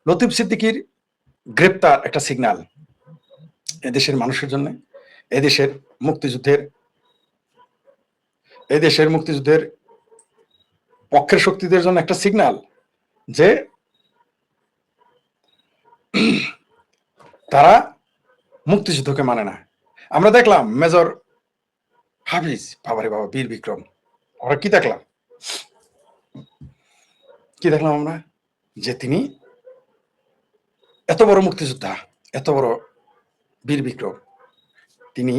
লতিফ সিদ্দিকীর গ্রেপ্তার একটা সিগন্যাল এদেশের মানুষের জন্য, এদেশের মুক্তিযুদ্ধের পক্ষের শক্তিদের জন্য একটা সিগন্যাল যে তারা মুক্তিযুদ্ধকে মানে না। আমরা দেখলাম মেজর হাফিজ, বাবারে বাবা, বীর বিক্রম, আমরা কি দেখলাম আমরা যে তিনি এত বড় মুক্তিযোদ্ধা, এত বড় বীর বিক্রম, তিনি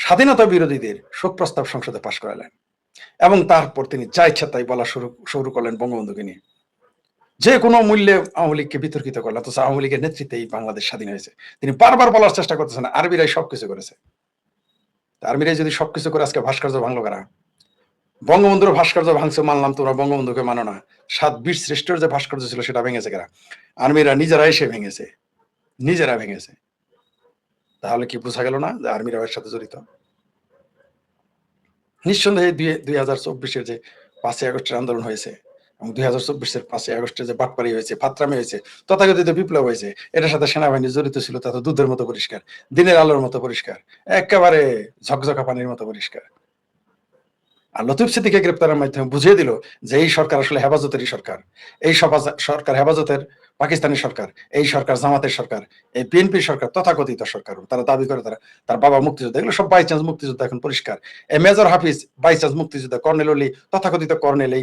স্বাধীনতা বিরোধীদের শোক প্রস্তাব সংসদে পাশ করালেন এবং তারপর তিনি যা ইচ্ছা তাই বলা শুরু করলেন বঙ্গবন্ধুকে নিয়ে, যে কোনো মূল্যে আওয়ামী লীগকে বিতর্কিত করলেন। অথচ আওয়ামী লীগের নেতৃত্বেই বাংলাদেশ স্বাধীন হয়েছে। তিনি বারবার বলার চেষ্টা করতেছেন আর্মিরাই সবকিছু করেছে। আর্মিরাই যদি সবকিছু করে আজকে ভাস্কর্য ভাঙলো কারা? বঙ্গবন্ধুর ভাস্কর্য ভাঙছে মানলাম, তোমরা বঙ্গবন্ধুকে মানো না। 7 বীর শ্রেষ্ঠর যে ভাস্কর্য ছিল সেটা ভেঙেছে কারা? আর্মিরা নিজেরা এসে ভেঙেছে, নিজেরা ভেঙেছে। তাহলে কি বোঝা গেল না যে আর্মিরা এর সাথে জড়িত? নিঃসন্দেহে 2024-এর যে 5ই আগস্টের আন্দোলন হয়েছে এবং 2024-এর 5ই আগস্টের যে বাটপাড়ি হয়েছে, ফাত্রামি হয়েছে, তথাকথিত বিপ্লব হয়েছে, এটার সাথে সেনাবাহিনী জড়িত ছিল, তা তো দুধের মতো পরিষ্কার, দিনের আলোর মতো পরিষ্কার, একেবারে ঝকঝকা পানির মতো পরিষ্কার। আর লতিফ সিদ্দিকীকে গ্রেপ্তারের মাধ্যমে বুঝিয়ে দিল যে এই সরকার আসলে হেফাজতেরই সরকার। এই সরকার হেফাজতের পাকিস্তানি সরকার, এই সরকার জামাতের সরকার, এই বিএনপির সরকার, তথাকথিত সরকার। তারা দাবি করে তার বাবা মুক্তিযোদ্ধা, এগুলো সব বাই চান্স মুক্তিযোদ্ধা। এখন পরিষ্কার এই মেজর হাফিজ বাই চান্স মুক্তিযোদ্ধা, কর্নেল অলি তথাকথিত কর্নেল,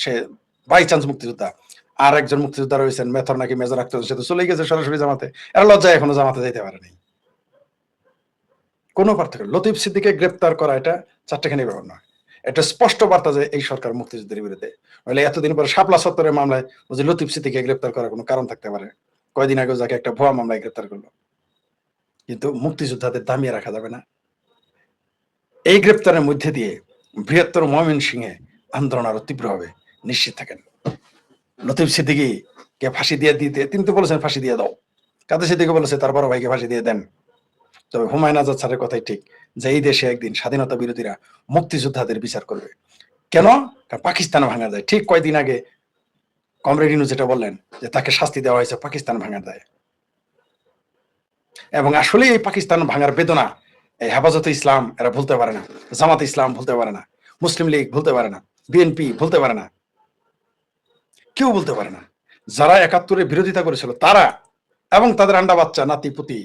সে বাই চান্স মুক্তিযোদ্ধা। আর একজন মুক্তিযোদ্ধা রয়েছেন মেথর নাকি মেজর আক্তার, সে তো চলে গেছে সরাসরি জামাতে। এরা লজ্জায় এখনো জামাতে যাইতে পারেনি। কোনো পার্থক্য। লতিফ সিদ্দিকীকে গ্রেপ্তার করা এটা চারটেখানি ব্যাপার নয়, এটা স্পষ্ট বার্তা যে এই সরকার মুক্তিযুদ্ধের বিরুদ্ধে। নইলে এতদিন পরে শাপলা সত্তরের মামলায় যে লতিফ সিদ্দিকীকে গ্রেপ্তার করার কোনো কারণ থাকতে পারে? কয়দিন আগে যাকে একটা ভুয়া মামলায় গ্রেপ্তার করলো, কিন্তু মুক্তিযোদ্ধাদের দামিয়ে রাখা যাবে না। এই গ্রেপ্তারের মধ্যে দিয়ে বৃহত্তর ময়মনসিংহে আন্দোলন আরো তীব্র হবে, নিশ্চিত থাকেন। লতিফ সিদ্দিকীকে ফাঁসি দিয়ে দিতে তিনি তো বলেছেন ফাঁসি দিয়ে দাও। কাদের সিদ্দিকী বলেছে তার বড় ভাইকে ফাঁসি দিয়ে দেন। তবে হুমায়ুন আজাদ স্যারের কথাই ঠিক যে এই দেশে একদিন স্বাধীনতা বিরোধীরা মুক্তিযোদ্ধাদের বিচার করবে। কেন? পাকিস্তান ভাঙা যায়। ঠিক কয়দিন আগে কমরেড ইনু যেটা বললেন যে তাকে শাস্তি দেওয়া হয়েছে পাকিস্তান ভাঙা যায়। এবং আসলে এই পাকিস্তান ভাঙার বেদনা এই হেফাজতে ইসলাম এরা ভুলতে পারে না, জামাত ইসলাম ভুলতে পারে না, মুসলিম লীগ ভুলতে পারে না, বিএনপি ভুলতে পারে না, কেউ বলতে পারে না। যারা 71-এর বিরোধিতা করেছিল তারা এবং তাদের আন্ডা বাচ্চা নাতি পুতি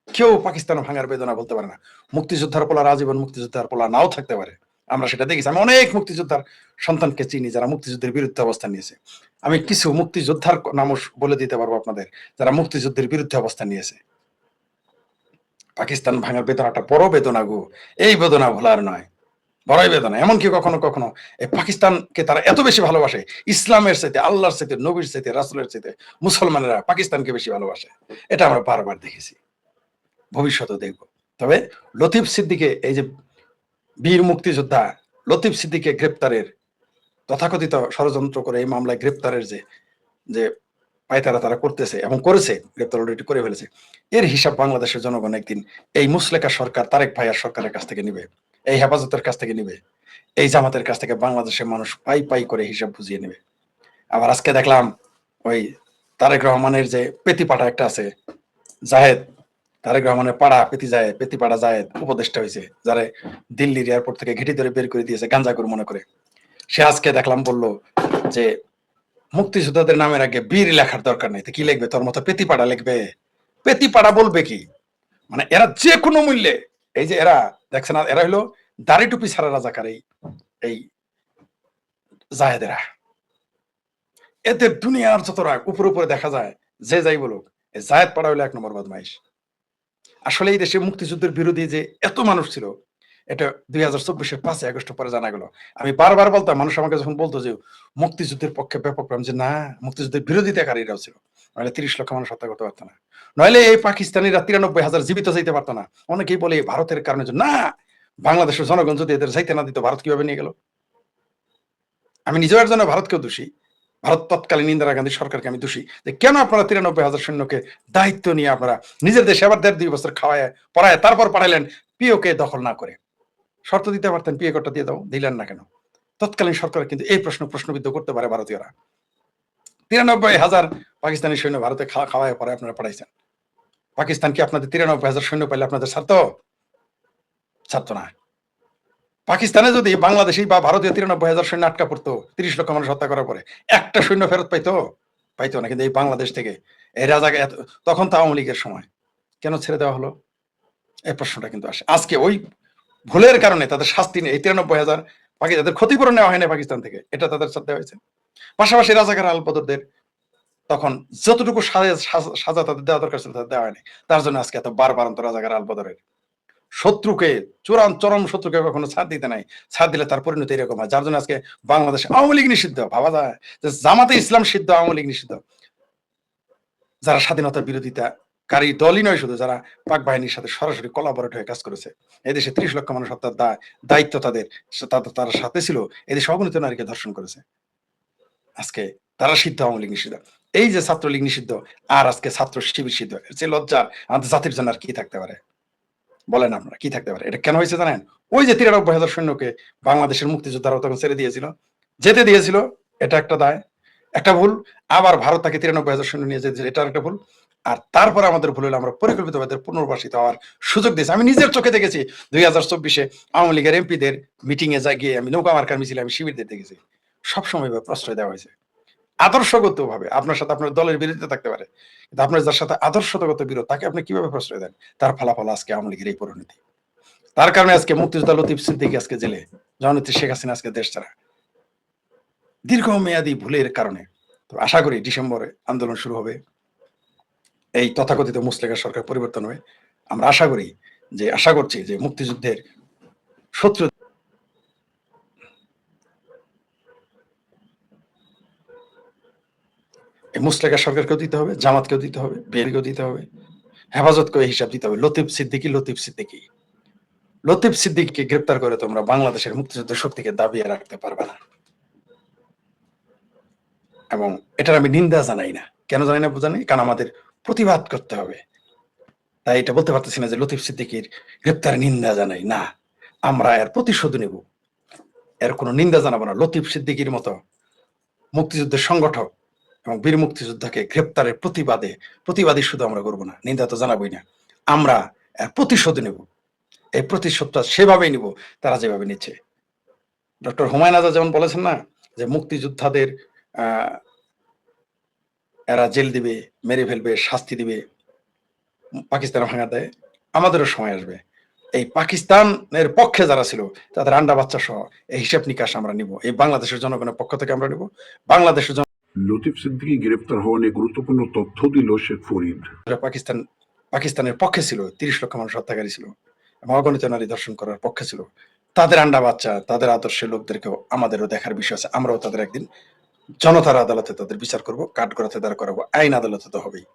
কেউ পাকিস্তান ভাঙার বেদনা বলতে পারে না। মুক্তিযোদ্ধার পোলার আজীবন মুক্তিযোদ্ধার পোলা নাও থাকতে পারে, আমরা সেটা দেখেছি। আমি অনেক মুক্তিযোদ্ধার সন্তানকে চিনি যারা মুক্তিযুদ্ধের বিরুদ্ধে অবস্থান নিয়েছে। আমি কিছু মুক্তিযোদ্ধার নাম বলে দিতে পারবো আপনাদের যারা মুক্তিযুদ্ধের বিরুদ্ধে অবস্থান নিয়েছে। পাকিস্তান ভাঙার বেদনাটা বড় বেদনা গো, এই বেদনা ভোলার নয়, বড়ই বেদনা। এমনকি কখনো কখনো এই পাকিস্তানকে তারা এত বেশি ভালোবাসে, ইসলামের চাইতে, আল্লাহর চাইতে, নবীর চাইতে, রাসূলের চাইতে মুসলমানেরা পাকিস্তানকে বেশি ভালোবাসে। এটা আমরা বারবার দেখেছি, ভবিষ্যতেও দেখব। তবে লতিফ সিদ্দিকী, এই যে বীর মুক্তিযোদ্ধা লতিফ সিদ্দিকী গ্রেপ্তারের তথাকথিত ষড়যন্ত্র করে এই মামলায় গ্রেপ্তারের যে পায়তারা তারা করতেছে এবং করেছে, গ্রেপ্তার অলরেডি করে ফেলেছে, এর হিসাব বাংলাদেশের জনগণ একদিন এই মুসলেকা সরকার, তারেক ভাইয়ার সরকারের কাছ থেকে নিবে, এই হেফাজতের কাছ থেকে নিবে, এই জামাতের কাছ থেকে বাংলাদেশের মানুষ পাই পাই করে হিসাব বুঝিয়ে নেবে। আবার আজকে দেখলাম ওই তারেক রহমানের যে পেতিপাটা একটা আছে জাহেদ, তারেক রহমানের পাড়া পেতিপাড়া জাহেদ উপদেষ্টা হয়েছে, যারা দিল্লির এয়ারপোর্ট থেকে ঘেঁটি ধরে বের করে দিয়েছে গাঞ্জাকুর মনে করে। সে আজকে দেখলাম বললো যে মুক্তিযোদ্ধাদের নামের আগে বীর লেখার দরকার নেই, তো কি লিখবে? তোর মতো পেতিপাড়া লিখবে? পেতিপাড়া বলবে কি? মানে এরা যে কোনো মূল্যে, এই যে এরা দেখছে না, এরা হলো দাড়ি টুপি ছাড়া রাজাকার, এই জাহেদেরা। এদের দুনিয়ার যত রাগ উপরে দেখা যায়, যে যাই বলুক, এই জাহেদ পাড়া হলো 1 নম্বর বদমাইশ। আসলে এই দেশে মুক্তিযুদ্ধের বিরোধী যে এত মানুষ ছিল, এটা 2024-এর 5ই আগস্ট পরে জানা গেল। আমি বারবার বলতাম, মানুষ আমাকে যখন বলতো যে মুক্তিযুদ্ধের পক্ষে ব্যাপক, যে না, মুক্তিযুদ্ধের বিরোধিতাকারীরাও ছিল, নইলে 30 লক্ষ মানুষ হত্যা করতে পারতো না, নইলে এই পাকিস্তানিরা 93,000 জীবিত যাইতে পারতো না। অনেকেই বলে ভারতের কারণে, না, বাংলাদেশের জনগণ যদি এদের যাইতে না দিত, ভারত কিভাবে নিয়ে গেল? আমি নিজেও এর জন্য ভারতকেও দোষী, ভারত তৎকালীন ইন্দিরা গান্ধী সরকারকে আমি দোষী, যে কেন আপনারা 93,000 সৈন্যকে দায়িত্ব নিয়ে আপনারা নিজের দেশে আবার 1.5-2 বছর খাওয়ায় পড়ায় তারপর পাঠাইলেন পিওকে দখল না করে। শর্ত দিতে পারতেন, পিএ কোডটা দিয়ে দাও, দিলেন না কেন? তৎকালীন সরকার কিন্তু এই প্রশ্নবিদ্ধ করতে পারে ভারতীয়রা। 93,000 পাকিস্তানি সৈন্য ভারতে খাওয়ায় পরে আপনারা পাঠাইছেন। পাকিস্তান কি আপনাদের 93,000 সৈন্য পাইলে আপনাদের ছাড়তো না। পাকিস্তানে যদি বাংলাদেশি বা ভারতীয় 93,000 সৈন্য আটকা পড়তো 30 লক্ষ মানুষ হত্যা করার পরে, একটা সৈন্য ফেরত পাইতো না। কিন্তু এই বাংলাদেশ থেকে এই রাজাকে তখন তো আওয়ামী লীগের সময় কেন ছেড়ে দেওয়া হলো, এই প্রশ্নটা কিন্তু আসে। আজকে ওই ভুলের কারণে তাদের শাস্তি নেই। এই 93,000 তাদের ক্ষতিপূরণ নেওয়া হয়নি পাকিস্তান থেকে, এটা তাদের সাথে হয়েছে। পাশাপাশি রাজাকার আলবদরদের তখন যতটুকু সাজা তাদের দেওয়া দরকার ছিল তাদের দেওয়া হয়নি। তার জন্য আজকে এত বারবারান্ত রাজাকার আলবদরের শত্রুকে, চরম শত্রুকে কখনো ছাড় দিতে নাই। ছাড় দিলে তার পরিণতি এরকম হয়, যার জন্য আজকে বাংলাদেশে আওয়ামী লীগ নিষিদ্ধ। ভাবা যায় যে জামাতে ইসলাম সিদ্ধ, আওয়ামী লীগ নিষিদ্ধ। যারা স্বাধীনতার বিরোধিতা কারী দলই নয়, শুধু যারা পাক বাহিনীর সাথে সরাসরি কোলাবরেট হয়ে কাজ করেছে। এদেশে 30 লক্ষ মানুষ হত্যার দায়িত্ব তারা সাথে ছিল। এদেশে অগণিত নারীকে ধর্ষণ করেছে। আজকে তারা সিদ্ধ, আওয়ামী লীগ নিষিদ্ধ। এই যে ছাত্রলীগ নিষিদ্ধ আর আজকে ছাত্র শিবির সিদ্ধ, এর চেয়ে লজ্জা আমাদের জাতির জন্য আর কি থাকতে পারে? বলেন আপনারা, কি থাকতে পারে? এটা কেন হয়েছে জানেন? ওই যে 93,000 সৈন্যকে বাংলাদেশের মুক্তিযোদ্ধারা তখন ছেড়ে দিয়েছিল, যেতে দিয়েছিল, এটা একটা দায়, একটা ভুল। আবার ভারত তাকে 93,000 সৈন্য নিয়ে যেতে, এটা একটা ভুল। আর তারপরে আমাদের ভুল হলো আমরা পরিকল্পিতভাবে পুনর্বাসিত হওয়ার সুযোগ দিয়েছি। আমি নিজের চোখে দেখেছি 2024-এ আওয়ামী লীগের এমপিদের মিটিং এ গিয়ে আমি নৌকা মার্কার মিছিলে আমি শিবির দিতে গেছি। সবসময় প্রশ্রয় দেওয়া হয়েছে আদর্শগত ভাবে। আপনার সাথে আপনার দলের বিরোধিতা থাকতে পারে, কিন্তু আপনার যার সাথে আদর্শগত বিরোধ, তাকে আপনি কিভাবে প্রশ্রয় দেন? তার ফলাফল আজকে আওয়ামী লীগের এই পরিণতি। তার কারণে আজকে মুক্তিযোদ্ধা লতিফ সিদ্দিকী আজকে জেলে, জননেত্রী শেখ হাসিনা আজকে দেশ ছাড়া, দীর্ঘমেয়াদী ভুলের কারণে। তো আশা করি ডিসেম্বরে আন্দোলন শুরু হবে, এই তথাকথিত মুসলিগের সরকার পরিবর্তন হবে। আমরা আশা করছি যে মুক্তিযুদ্ধের শত্রু মুসলিগের সরকারকেও দিতে হবে, জামাতকেও দিতে হবে, বিএনপিকেও দিতে হবে, হেফাজতকেও হিসাব দিতে হবে। লতিফ সিদ্দিকীকে গ্রেপ্তার করে তোমরা বাংলাদেশের মুক্তিযুদ্ধের শক্তিকে দাবিয়ে রাখতে পারবে না। এবং এটার আমি নিন্দা জানাই না। কেন জানি না বোঝানি, কারণ আমাদের প্রতিবাদ করতে হবে। তাই এটা বলতে পারতেছি না যে লতিফ সিদ্দিকীর গ্রেপ্তার নিন্দা জানাই না, আমরা এর প্রতিশোধ নেব, এর কোনো নিন্দা জানাবো না। লতিফ সিদ্দিকীর মতো মুক্তিযুদ্ধের সংগঠক এবং বীর মুক্তিযোদ্ধাকে গ্রেপ্তারের প্রতিবাদী শুধু আমরা করবো না, নিন্দা তো জানাবোই না, আমরা এর প্রতিশোধ নেব। এই প্রতিশোধটা সেভাবেই নিব তারা যেভাবে নিচ্ছে। ডক্টর হুমায়ুন আজাদ যেমন বলেছেন না, যে মুক্তিযোদ্ধাদের এরা জেল দিবে, মেরে ফেলবে, শাস্তি দিবে, পাকিস্তান ভাঙা দেয়, আমাদেরও সময় আসবে এই পাকিস্তানের পক্ষে যারা ছিল তাদের আন্ডা বাচ্চা সহ এই হিসাব নিকাশ আমরা নিব, এই বাংলাদেশের জনগণের পক্ষ থেকে আমরা নিব। বাংলাদেশের লতিফ সিদ্দিকী গ্রেপ্তার হওয়া নিয়ে গুরুত্বপূর্ণ তথ্য দিল শেখ ফরিদ। পাকিস্তানের পক্ষে ছিল, 30 লক্ষ মানুষ হত্যাকারী ছিল এবং অগণিত নারী ধর্ষণ করার পক্ষে ছিল। তাদের আন্ডা বাচ্চা, তাদের আদর্শের লোকদেরকেও আমাদেরও দেখার বিষয় আছে। আমরাও তাদের একদিন জনতার আদালতে তাদের বিচার করব, কাঠগড়াতে দাঁড় করাবো, আইন আদালতে তো হবেই।